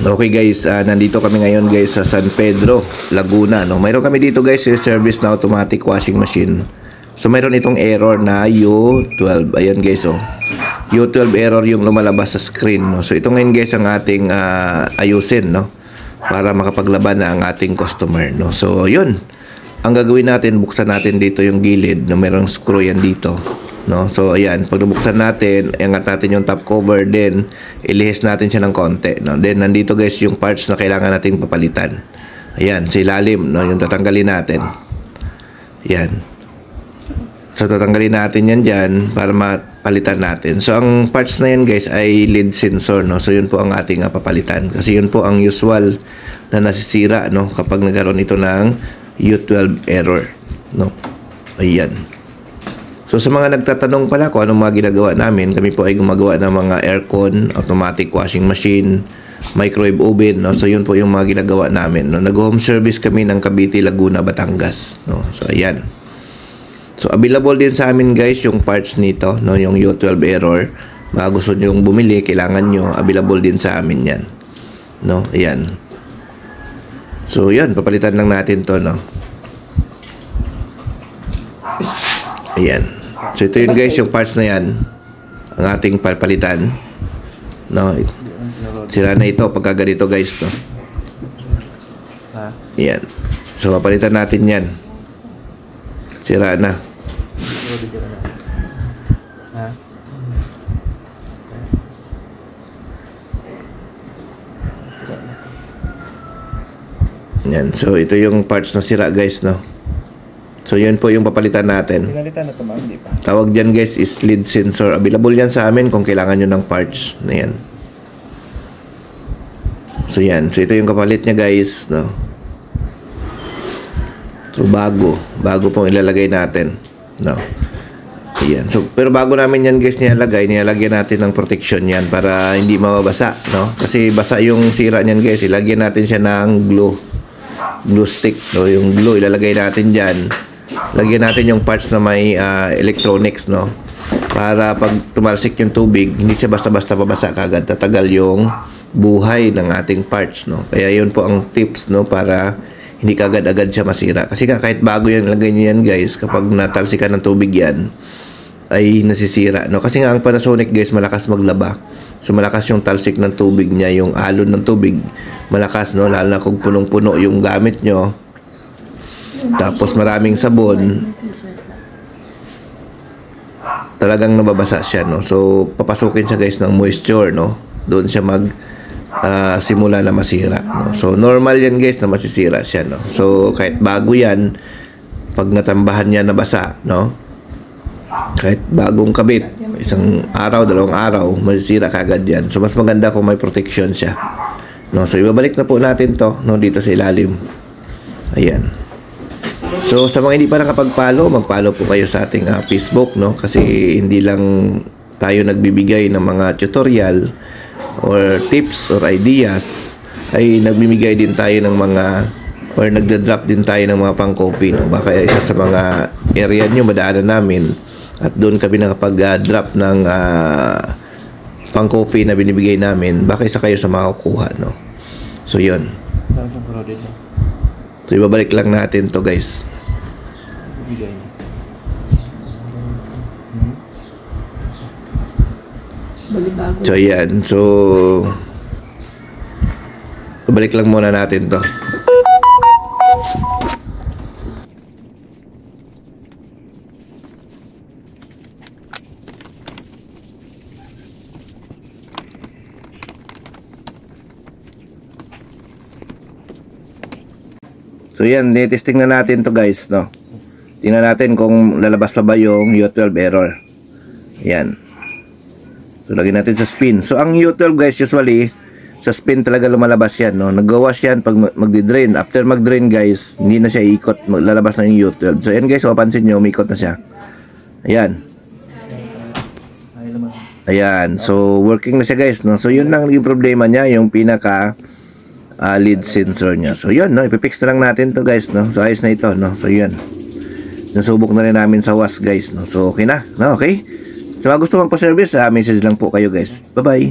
Okay guys, nandito kami ngayon guys sa San Pedro, Laguna, no. Mayroon kami dito guys yung service na automatic washing machine. So mayroon itong error na U12. Ayan guys, oh. U12 error yung lumalabas sa screen, no. So ito ngayon guys ang ating ayusin, no, para makapaglaban na ang ating customer, no. So yun. Ang gagawin natin, buksan natin dito yung gilid, no. Mayroong screw yan dito, no. So ayan, pag nabuksan natin, iangat natin yung top cover, then ilihis natin siya ng konti, no. Then nandito guys yung parts na kailangan nating papalitan. Ayan, sa ilalim, no, yung tatanggalin natin. Ayan. So tatanggalin natin yan dyan para mapalitan natin. So ang parts na yan guys ay lead sensor, no. So yun po ang ating papalitan, kasi yun po ang usual na nasisira, no, kapag nagkaroon ito ng U12 error, no. Ayan. So sa mga nagtatanong pala kung anong mga ginagawa namin, kami po ay gumagawa ng mga aircon, automatic washing machine, microwave oven, no. So yun po yung mga ginagawa namin, no. Nag-home service kami ng Cavite, Laguna, Batangas, no. So ayan. So available din sa amin guys yung parts nito, no, yung U12 error. Mga gusto nyo bumili, kailangan nyo, available din sa amin yan, no. Ayan. So yan, papalitan lang natin to, no. Ayan. So ito yun guys, yung parts na yan ang ating papalitan, no. Sira na ito pagka ganito guys, no. Ayan. So papalitan natin yan. Sira na. Yan. So ito yung parts na sira guys, no. So yun po yung papalitan natin. Pinalitan na ito ma'am, di pa. Tawag dyan guys is lead sensor. Available yan sa amin kung kailangan nyo ng parts na yan. So yan. So ito yung kapalit niya guys, no. So bago pong ilalagay natin, no. Ayan. So pero bago namin yan guys nilalagyan natin ng protection yan para hindi mababasa, no. Kasi basa yung sira niyan guys. Ilagyan natin siya ng glue stick, no. Yung glue ilalagay natin dyan. Lagyan natin yung parts na may electronics, no, para pag tumalsik yung tubig, hindi siya basta-basta babasa kagad. Tatagal yung buhay ng ating parts, no. Kaya yun po ang tips, no, para hindi kagad-agad siya masira. Kasi kahit bago yan, lagay nyo yan guys, kapag natalsikan ng tubig yan, ay nasisira, no. Kasi nga ang Panasonic guys, malakas maglaba. So malakas yung talsik ng tubig niya, yung alon ng tubig malakas, no, lalo na kung punong-puno yung gamit nyo, tapos maraming sabon, talagang nababasa siya, no. So papasukin siya guys ng moisture, no, doon siya simula na masira, no. So normal yan guys na masisira siya, no. So kahit bago yan, pag natambahan niya nabasa, no, kahit bagong kabit, isang araw, dalawang araw, masisira kagad yan. So mas maganda kung may protection siya, no. So ibabalik na po natin to, no, dito sa ilalim. Ayan. So sa mga hindi pa nakapag-follow, mag-follow po kayo sa ating Facebook, no, kasi hindi lang tayo nagbibigay ng mga tutorial or tips or ideas, ay nagbibigay din tayo ng mga, or nagda-drop din tayo ng mga pang-coffee, no. Baka isa sa mga area nyo madaanan namin at doon kami nakapag-drop ng pang-coffee na binibigay namin, baka isa kayo sa makakuha, no. So yun. So ibabalik lang natin to guys. So yan. So ibabalik lang muna natin to. So yan, testing na natin to guys, no. Tingnan natin kung lalabas pa ba yung U12 error. Yan. So lagyan natin sa spin. So ang U12 guys, usually sa spin talaga lumalabas yan, no. Nag-wash yan pag magdi-drain. After mag-drain guys, hindi na siya iikot, lalabas na yung U12. So yan guys, mapansin nyo, umikot na siya. Ayan. Ayan. So working na siya guys, no. So yun lang yung problema niya, yung pinaka lead sensor niya. So yun, no, ipipix na lang natin to guys, no. So ayos na ito, no. So yun, nasubok na rin namin sa wash guys, no. So okay na, no. Okay, so mga gusto magpa-service, message lang po kayo guys. Bye bye.